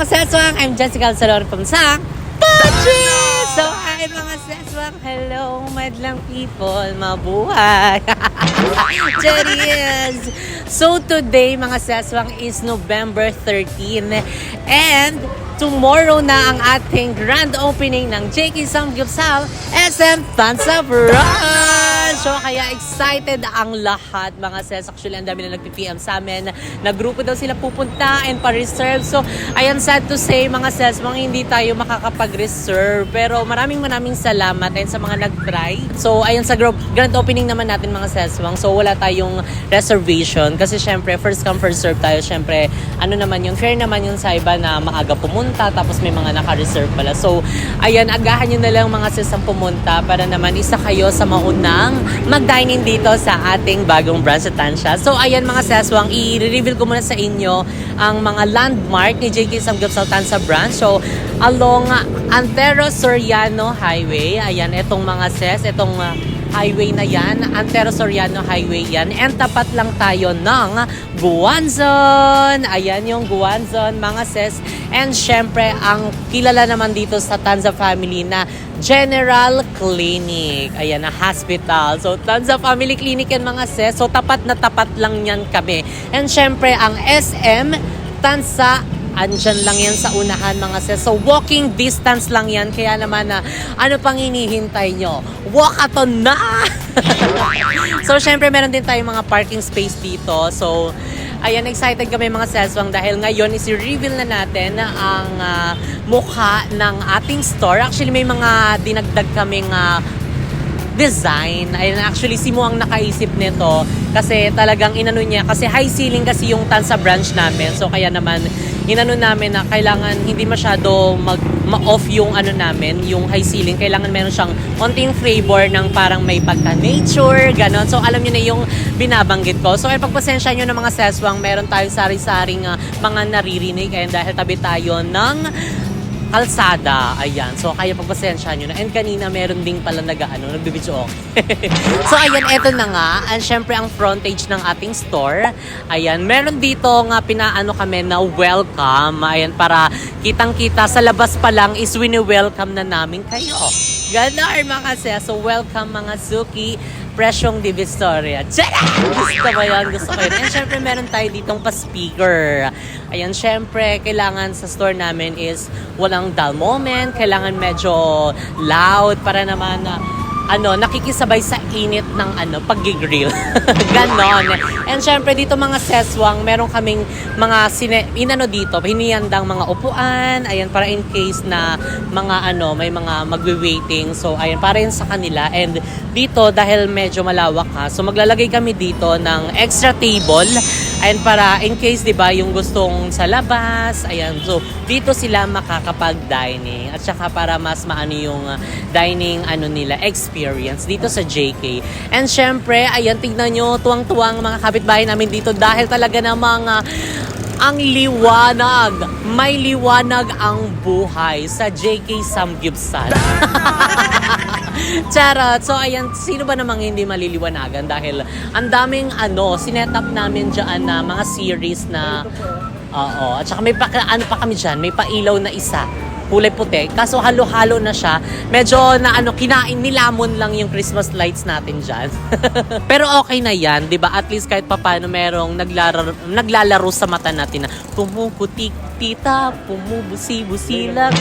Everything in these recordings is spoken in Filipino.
mga seswang! I'm Jessica Salor from Sang Pachi! So, hi mga seswang! Hello, madlang people! Mabuhay! Cheers! So, today mga seswang is November 13 and tomorrow na ang ating grand opening ng JK Samgyupsal SM Tansa Brunch! So, kaya excited ang lahat mga ses. Actually, ang dami na nag-PM sa amin. Nagrupo daw sila pupunta and pa-reserve. So, ayan, sad to say mga ses, mga hindi tayo makakapag-reserve. Pero maraming salamat ayun sa mga nag-try. So, ayun sa grand opening naman natin mga ses. So, wala tayong reservation. Kasi syempre, first come, first serve tayo. Syempre, ano naman yun, fair naman yun sa iba na maaga pumunta. Tapos may mga naka-reserve pala. So, ayan, agahan nyo na lang mga ses ang pumunta para naman isa kayo sa maunang mag-dine-in dito sa ating bagong branch sa Tansya. So, ayan mga seswang, i-reveal ko muna sa inyo ang mga landmark ni JK Samgyupsal Tansa Branch. So, along Antero Soriano Highway, ayan, itong mga ses, itong highway na yan, Antero Soriano Highway yan, and tapat lang tayo ng Guanzon. Ayan yung Guanzon, mga ses. And syempre, ang kilala naman dito sa Tanza family na General Clinic. Ayan, na hospital. So, Tanza Family Clinic yan mga ses. So, tapat na tapat lang yan kami. And syempre, ang SM Tanza, andyan lang yan sa unahan mga ses. So, walking distance lang yan. Kaya naman na, ano pang hinihintay nyo? Walkathon na! So, syempre, meron din tayong mga parking space dito. So, ayan, excited kami mga seswang dahil ngayon is-reveal na natin ang mukha ng ating store. Actually, may mga dinagdag kaming design. Ayun, actually, si Mo ang nakaisip nito kasi talagang inano niya. Kasi high ceiling kasi yung Tansa branch namin. So, kaya naman, inano namin na kailangan hindi masyado ma-off yung ano namin, yung high ceiling. Kailangan meron siyang konting flavor ng parang may pagka-nature, ganon. So, alam niyo na yung binabanggit ko. So, ay pagpasensya nyo ng mga seswang, meron tayong sari-saring mga naririnig. Ayun, dahil tabi tayo ng kalsada. Ayan. So, kaya pagpasensya nyo na. And kanina, meron ding pala nagbibidyo okay. So, ayan, eto na nga. And syempre, ang frontage ng ating store. Ayan. Meron dito nga pinaano kami na welcome. Ayan, para kitang-kita sa labas pa lang is wini-welcome na namin kayo. Ganon, mga ses. So, welcome mga Suki. Presyong Divisoria. Tiyara! Gusto ko yun, gusto ko yun. And syempre, meron tayo ditong pa-speaker. Ayan, syempre, kailangan sa store namin is walang dull moment. Kailangan medyo loud para naman nakikisabay sa init ng pag-grill. Ganon. And syempre, dito mga seswang, meron kaming mga dito, hinihandang mga upuan. Ayan, para in case na mga may mga magwe-waiting. So, ayan, para yun sa kanila. And dito, dahil medyo malawak so maglalagay kami dito ng extra table. Ayan, para in case, di ba, yung gustong sa labas. Ayan, so, dito sila makakapag-dining. At saka para mas maano yung dining nila, experience dito sa JK. And syempre, ayan, tignan nyo, tuwang-tuwang mga kapitbahay namin dito dahil talaga namang ang liwanag. May liwanag ang buhay sa JK Samgyupsal. Charot. So, ayan, sino ba namang hindi maliliwanagan dahil ang daming sinet up namin dyan na mga series na at saka may pa kami dyan, may pailaw na isa. Kulay puti. Kaso halo-halo na siya. Medyo na nilamon lang yung Christmas lights natin dyan. Pero okay na yan, di ba? At least kahit papano merong naglalaro sa mata natin na pumuputik tita, pumubusi-busilak.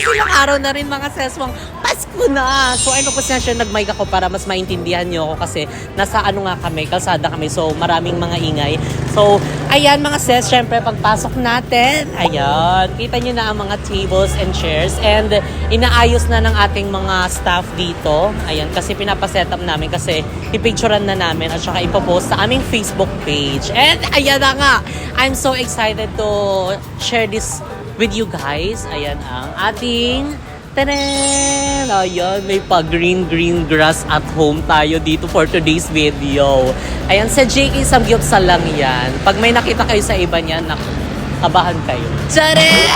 Silang araw na rin mga seswang Pasko na! So ay magpasensya, nag-mic ako para mas maintindihan nyo ako kasi nasa kami, kalsada kami. So maraming mga ingay. So ayan mga ses, syempre pagpasok natin, ayan, kita nyo na ang mga tables and chairs and inaayos na ng ating mga staff dito. Ayan, kasi pinapasetup namin kasi ipicturean na namin at saka ipopost sa aming Facebook page. And ayan na nga, I'm so excited to share this with you guys. Ayan ang ating tanan! Ayan, may pa-green grass at home tayo dito for today's video. Ayan, sa JK Samgyupsal lang yan. Pag may nakita kayo sa iba niyan, abahan kayo. Chares!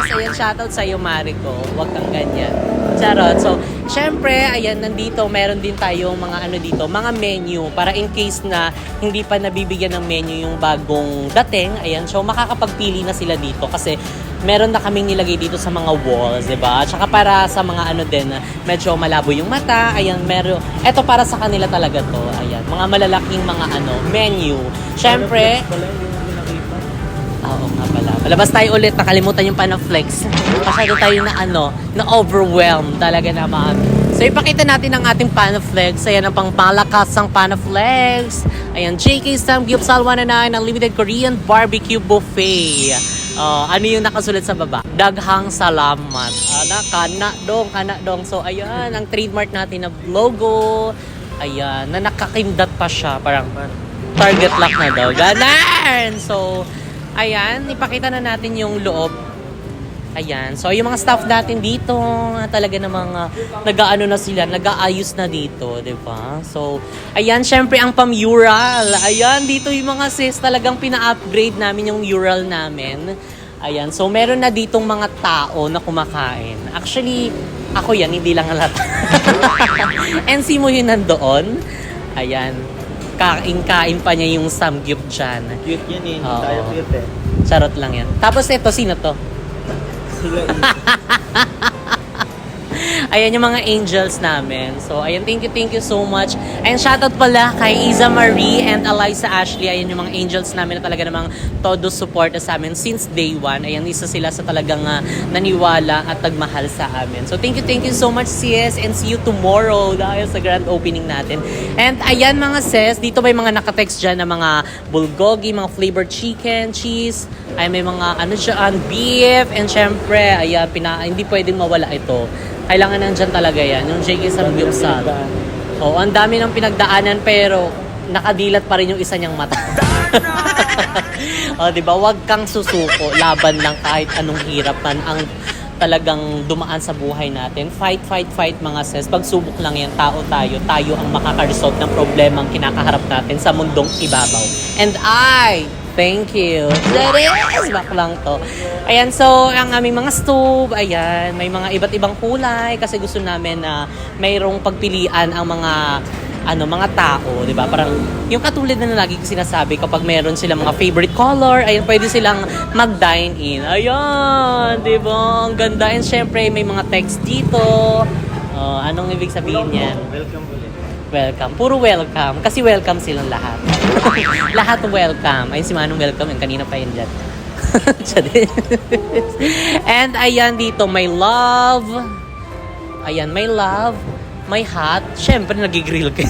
Ayan, shoutout sa'yo, Mariko. Huwag kang ganyan. Charot. So, syempre, ayan, nandito, meron din tayong mga ano dito, mga menu para in case na hindi pa nabibigyan ng menu yung bagong dating. Ayan, so makakapagpili na sila dito kasi meron na kaming nilagay dito sa mga walls, di ba? At saka para sa mga ano din, medyo malabo yung mata. Ayan, meron. Eto para sa kanila talaga to. Ayan, mga malalaking mga ano, menu. Syempre, oo nga pala. Palabas tayo ulit, nakalimutan yung Panaflex. Masyado tayo na ano, na overwhelmed talaga naman. So ipakita natin ang ating Panaflex. Ayan ang pang malakas ang Panaflex. Ayan, JK Samgyeopsal 109 Unlimited Korean Barbecue Buffet. Ano yung nakasulat sa baba? Daghang salamat. Kana dong. So ayan, ang trademark natin na logo. Ayan, na nakakindat pa siya. Parang target lock na daw. Ganon! So, ayan, ipakita na natin yung loob. Ayan. So, yung mga staff natin dito, talaga namang nag-aano na sila, nag-aayos na dito, di ba? So, ayan, syempre ang pa-mural. Ayan, dito yung mga sis, talagang pina-upgrade namin yung mural namin. Ayan. So, meron na ditong mga tao na kumakain. Actually, ako yan, hindi lang halata. NC mo yun nandoon. Ayan. Kain-kain pa niya yung samgyup dyan. Cute yan eh. Oo. Tayo cute eh. Charot lang yan. Tapos ito, sino to? Sila Ayan yung mga angels namin. So, ayan, thank you so much. And shoutout pala kay Iza Marie and Eliza Ashley. Ayan yung mga angels namin na talaga namang todo support sa amin since day one. Ayan, isa sila sa talagang naniwala at nagmahal sa amin. So, thank you so much, sis. And see you tomorrow dahil sa grand opening natin. And ayan mga sis, dito may mga nakatext dyan na mga bulgogi, mga flavored chicken, cheese. Ay, may mga ano dyan, beef. And syempre, ayan, hindi pwedeng mawala ito. Kailangan nandyan talaga yan, yung JK Samgyeopsal. Oo, ang dami ng pinagdaanan pero nakadilat pa rin yung isa niyang mata. O, diba? Huwag kang susuko. Laban lang kahit anong hirap man ang talagang dumaan sa buhay natin. Fight mga sis. Pagsubok lang yan, tao tayo. Tayo ang makaka-resolve ng problemang kinakaharap natin sa mundong ibabaw. And thank you. Yes! Back lang to. Ayan, so, ang aming mga stove, ayan, may mga iba't ibang kulay kasi gusto namin na mayroong pagpilian ang mga tao, di ba? Parang, yung katulad na lagi ko sinasabi, kapag meron silang mga favorite color, ayan, pwede silang mag-dine in. Ayan, di ba? Ang ganda. And syempre, may mga text dito. Anong ibig sabihin yan? Welcome ulit. Welcome. Puro welcome. Kasi welcome silang lahat. Lahat welcome. Ayun si Manong welcome. Yung kanina pa yun dyan. And ayan dito, may love. Ayan, may love. May hot. Siyempre, nagigrill ka.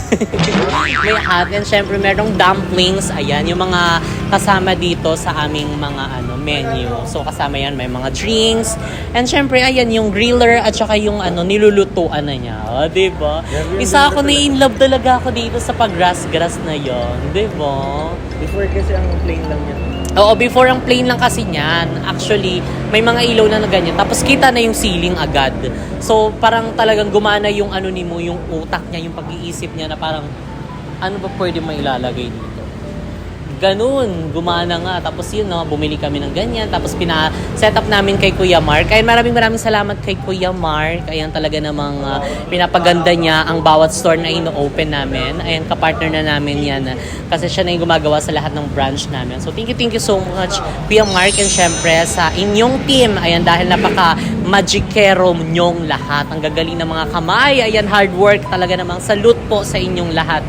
May hot. And siyempre, merong dumplings. Ayan, yung mga kasama dito sa aming mga menu. So, kasama yan, may mga drinks. And siyempre, ayan, yung griller at saka yung nilulutuan na niya. O, diba? Isa ako in love talaga ako dito sa pag-grass na yon, diba? Before kasi ang plain lang yan. Oo, before ang plain lang kasi niyan. Actually, may mga ilaw na ganyan. Tapos kita na yung ceiling agad. So, parang talagang gumana yung yung utak niya, yung pag-iisip niya na parang, ano ba pwede mailalagay dito? Ganun, gumana nga. Tapos yun, bumili kami ng ganyan. Tapos pina-set up namin kay Kuya Mark. Kaya maraming salamat kay Kuya Mark. Ayan talaga namang pinapaganda niya ang bawat store na ino-open namin. Ayan, kapartner na namin yan. Kasi siya na yung gumagawa sa lahat ng branch namin. So thank you so much, Kuya Mark. And syempre sa inyong team. Ayan, dahil napaka-magikero nyong lahat. Ang gagaling ng mga kamay. Ayan, hard work talaga namang salute po sa inyong lahat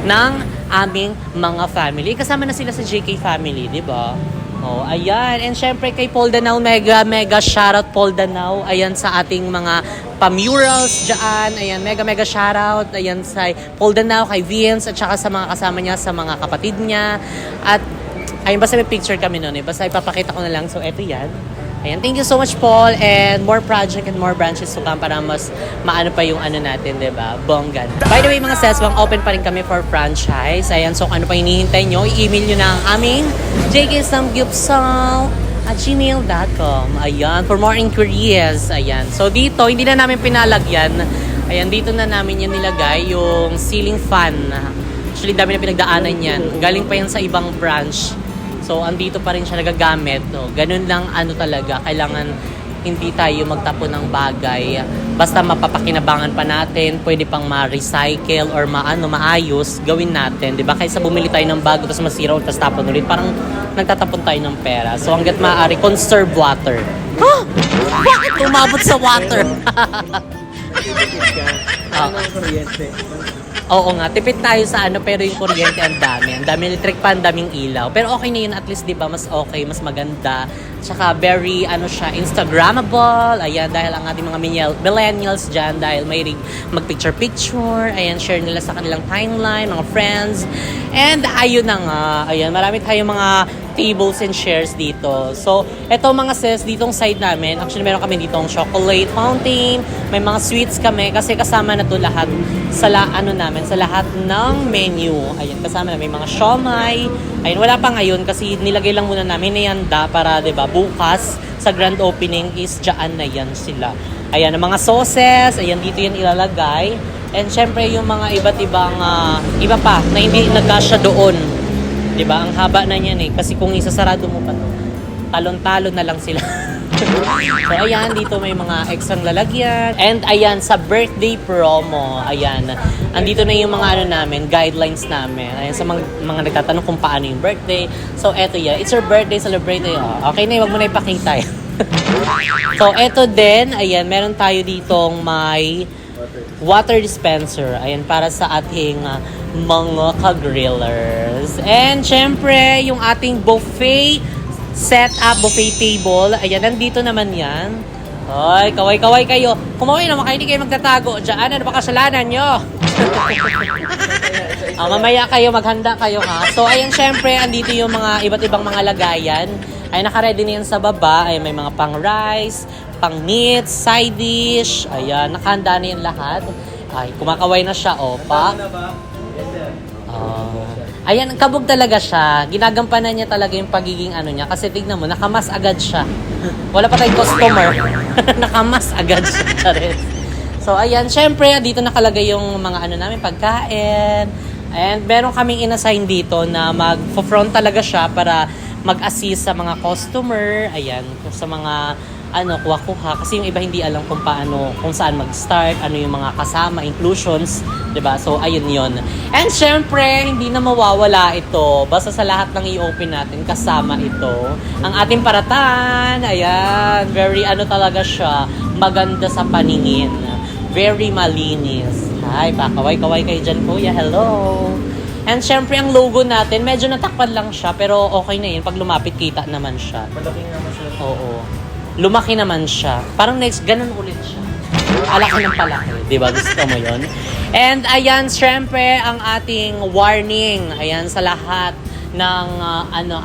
ng aming mga family. Kasama na sila sa JK family, di ba? Oh, ayan. And syempre kay Paul Danao, mega shoutout Paul Danao. Ayan sa ating mga pa-murals dyan. Ayan, mega shoutout. Ayan sa Paul Danao, kay Vince, at saka sa mga kasama niya, sa mga kapatid niya. At ayun, basta may picture kami nun eh. Basta ipapakita ko na lang. So, eto yan. Ayan, thank you so much, Paul, and more project and more branches to come para mas maano pa yung natin, diba? Bonggan. By the way, mga seswang, open pa rin kami for franchise. Ayan, so ano pa hinihintay nyo, i-email nyo na ang aming jksamgyeopsal@gmail.com. Ayan, for more inquiries. Ayan, so dito, hindi na namin pinalagyan. Ayan, dito na namin yan nilagay, yung ceiling fan. Actually, dami na pinagdaanan yan. Galing pa yan sa ibang branch. So, andito pa rin siya nagagamit. No? Ganun lang talaga. Kailangan hindi tayo magtapon ng bagay basta mapapakinabangan pa natin, pwede pang ma-recycle or maayos, gawin natin, di ba? Kaysa bumili tayo ng bago, tapos masira, tapos tapon ulit, parang nagtatapon tayo ng pera. So hanggat maaari, conserve water. Huh? Bakit umabot sa water? Nagtitipid ka. Ano ang kuryente? Oo nga, tipid tayo sa pero yung kuryente ang dami. Ang dami electric pa, ang daming ilaw. Pero okay na yun, at least, di ba, mas okay, mas maganda. Tsaka very, siya, Instagrammable. Ayan, dahil ang ating mga millennials dyan, dahil may mag-picture-picture. Ayan, share nila sa kanilang timeline, mga friends. And ayun na nga, ayan, marami tayong mga tables and chairs dito. So, eto mga sis, ditong side namin, actually meron kami ditong chocolate fountain, may mga sweets kami kasi kasama na to lahat sa sa lahat ng menu. Ayan, kasama na may mga siomai. Ayun, wala pa ngayon kasi nilagay lang muna namin na yanda para, 'di ba, bukas sa grand opening is dyan na yan sila. Ayan, ang mga sauces, ayan, dito yan ilalagay. And syempre yung mga iba't ibang iba pa na hindi nagkasya doon. 'Di ba? Ang haba na niyan kasi kung isasarado mo pa to, talon-talon na lang sila. So ayan, dito may mga extrang lalagyan. And ayan, sa birthday promo, ayan, andito na yung mga namin, guidelines namin. Ayan, sa mga nagtatanong kung paano yung birthday. So eto yan, it's your birthday, celebrate tayo. Okay na, wag mo na ipakita. So eto din, ayan, meron tayo ditong may water dispenser. Ayan, para sa ating mga ka-grillers. And syempre, yung ating buffet set-up, buffet table. Ayan, nandito naman yan. Hoy, kaway-kaway kayo. Kumaway naman kayo, hindi kayo magtatago. Diyan, ano ba kasalanan nyo? Mamaya kayo, maghanda kayo ha. So, ayan, syempre, andito yung mga iba't ibang mga lagayan. Ay, nakaready na yan sa baba. Ay, may mga pang rice, pang meat, side dish. Ayan, nakahanda na yan lahat. Ay, kumakaway na siya, pa. Ayan, kabog talaga siya. Ginagampanan niya talaga yung pagiging niya. Kasi tignan mo, nakamas agad siya. Wala pa tayong customer. Nakamas agad siya. Charis. So, ayan, syempre, dito nakalagay yung mga namin, pagkain. And meron kaming inassign dito na mag-front talaga siya para mag-assist sa mga customer. Ayan, sa mga kuha-kuha. Kasi yung iba hindi alam kung saan mag-start, ano yung mga kasama, inclusions, 'di ba? So, ayun yon. And syempre, hindi na mawawala ito. Basta sa lahat ng i-open natin, kasama ito. Ang ating paratan, ayan, very talaga siya, maganda sa paningin. Very malinis. Hi, pakaway-kaway kayo dyan, kuya. Hello! And syempre, ang logo natin, medyo natakpan lang siya, pero okay na yun. Pag lumapit, kita naman siya. Malaki naman siya. Oo. Lumaki naman siya. Parang next, ganun ulit siya. Alaki ng palaki. Diba? Gusto mo yon? And ayan, syempre, ang ating warning. Ayan, sa lahat ng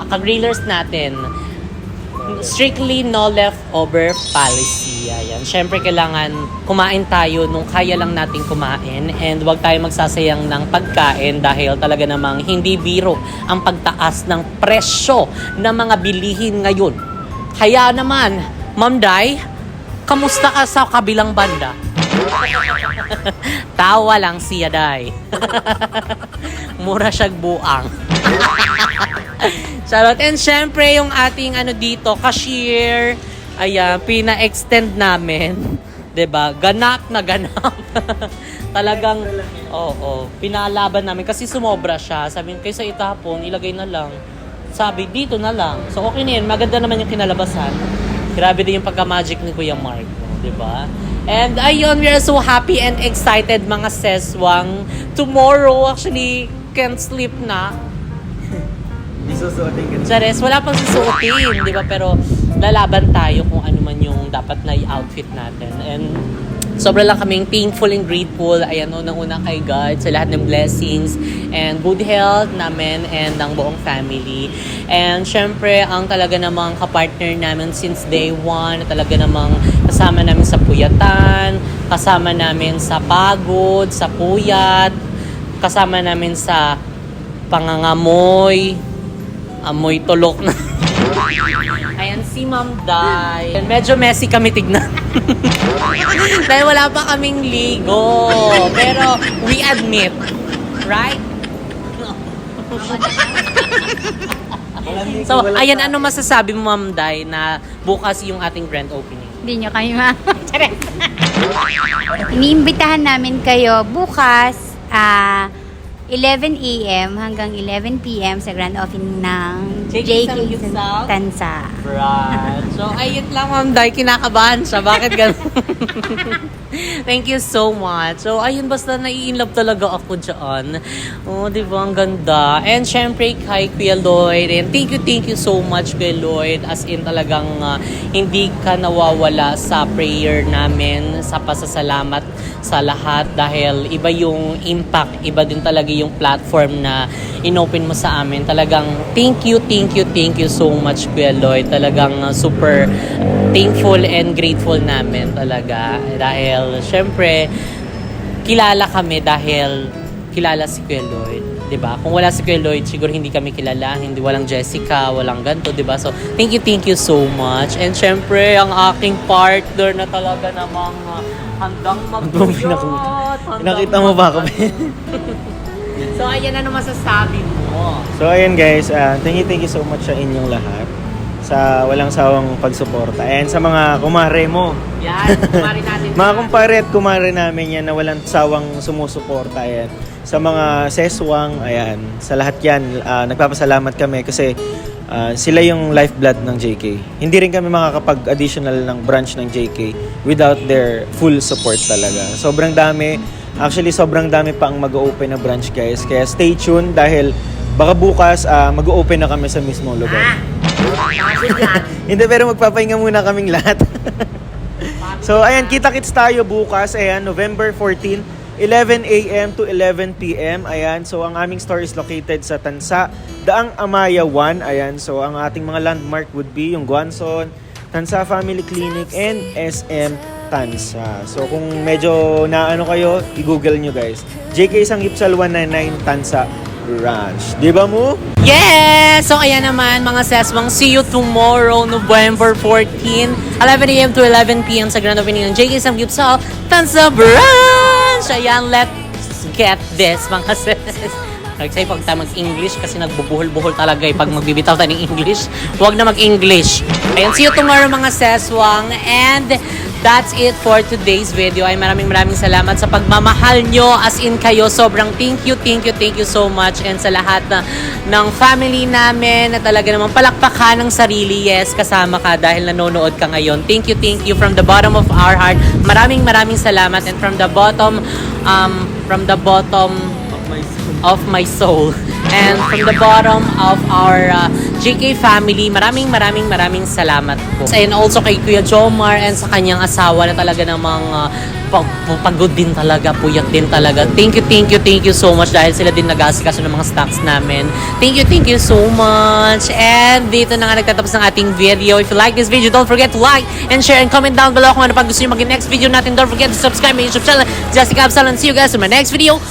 ka-grillers natin. Strictly no leftover policy. Ayan. Syempre, kailangan kumain tayo nung kaya lang natin kumain. And huwag tayo magsasayang ng pagkain dahil talaga namang hindi biro ang pagtaas ng presyo ng mga bilihin ngayon. Kaya naman, Ma'am Day, kamusta ka sa kabilang banda? Tawa lang siya, Day. Mura siyang buang. Charot. And syempre, yung ating dito, cashier, ayan, pina-extend namin. 'Di ba? Ganap na ganap. Talagang, pinalaban namin kasi sumobra siya. Sabi ko, kaysa itapon, ilagay na lang. Sabi, dito na lang. So, okay na yun. Maganda naman yung kinalabasan. Grabe din yung pagka-magic ni Kuya Mark. Diba? And ayun, we are so happy and excited mga seswang. Tomorrow, actually, can't sleep na. Hindi susuotin ka. Chares, wala pang susuotin. Diba? Pero lalaban tayo kung ano man yung dapat na i-outfit natin. And sobra lang kaming thankful and grateful. Ayan, unang-una kay God sa lahat ng blessings and good health namin and ng buong family. And syempre, ang talaga namang kapartner namin since day one, talaga namang kasama namin sa puyatan, kasama namin sa pagod, sa puyat, kasama namin sa pangangamoy, amoy tulok na. Ayan, si Ma'am Day. Medyo messy kami tignan. Dahil wala pa kaming ligo. Pero we admit, right? So, ayan, ano masasabi mo, Ma'am Day, na bukas yung ating grand opening? Hindi nyo kami Iniimbitahan namin kayo bukas 11 a.m. hanggang 11 p.m. sa grand opening ng JK JK Samgyupsal? Tansa. Right. So, ayun lang, Ma'am Day, kinakabahan siya. Bakit ganun? Thank you so much. So, ayun, basta nai-inlove talaga ako dyan. Oh, di ba? Ang ganda. And syempre, kay Kuya Lloyd. And thank you so much, Kuya Lloyd. As in, talagang hindi ka nawawala sa prayer namin, sa pasasalamat sa lahat. Dahil iba yung impact, iba din talaga yung platform na inopen mo sa amin. Talagang thank you so much, Kuya Lloyd. Talagang super thankful and grateful namin talaga. Dahil, syempre, kilala kami dahil kilala si Kuya Lloyd. 'Di ba? Kung wala si Kuya Lloyd, siguro hindi kami kilala, hindi walang Jessica, walang ganto, 'di ba? So, thank you so much. And syempre, ang aking partner na talaga namang handang magduyot. Nakita mo ba kami? So, ayan, ano masasabi mo? So ayun guys, thank you so much sa inyong lahat sa walang sawang pagsuporta. And sa mga kumare mo, Yan, kumari natin. mga kumpare at kumare namin yan na walang sawang sumusuporta. Ayan. Sa mga seswang, ayan, sa lahat yan, nagpapasalamat kami kasi sila yung lifeblood ng JK. Hindi rin kami makakapag-additional ng branch ng JK without their full support talaga. Sobrang dami. Actually, sobrang dami pa ang mag-open na branch, guys. Kaya stay tuned dahil baka bukas mag-open na kami sa mismong lugar. Hindi, pero magpapahinga muna kaming lahat. So, ayan, kita-kits tayo bukas. Ayan, November 14, 11 a.m. to 11 p.m. Ayan, so ang aming store is located sa Tansa, Daang Amaya 1. Ayan, so ang ating mga landmark would be yung Guanson, Tansa Family Clinic, and SM Tansa. So, kung medyo naano kayo, i-google nyo guys. JK Samgyupsal 199 Tansa Branch. Di ba mo? Yes! So, ayan naman, mga seswang. See you tomorrow, November 14, 11 a.m. to 11 p.m. sa grand opening ng JK Samgyupsal Tansa Branch! Ayan, let's get this, mga ses. Nagsay pag tayo mag-English kasi nagbubuhol-buhol talaga pag magbibitaw tayo ng English. Huwag na mag-English. Ayan, see you tomorrow, mga seswang. And that's it for today's video. Ay maraming salamat sa pagmamahal nyo. As in kayo, sobrang thank you so much. And sa lahat ng family namin na talaga naman palakpakan ng sarili. Yes, kasama ka dahil nanonood ka ngayon. Thank you from the bottom of our heart. Maraming salamat. And from the bottom of my soul. And from the bottom of our JK family, maraming salamat po. And also kay Kuya Jomar and sa kanyang asawa na talaga namang pagod din talaga, puyat din talaga. Thank you so much dahil sila din nag-aasikaso ng mga stocks namin. Thank you so much. And dito na nga nagtatapos ng ating video. If you like this video, don't forget to like and share and comment down below kung ano pag gusto nyo maging next video natin. Don't forget to subscribe my YouTube channel, Jessica Absalon. See you guys in my next video.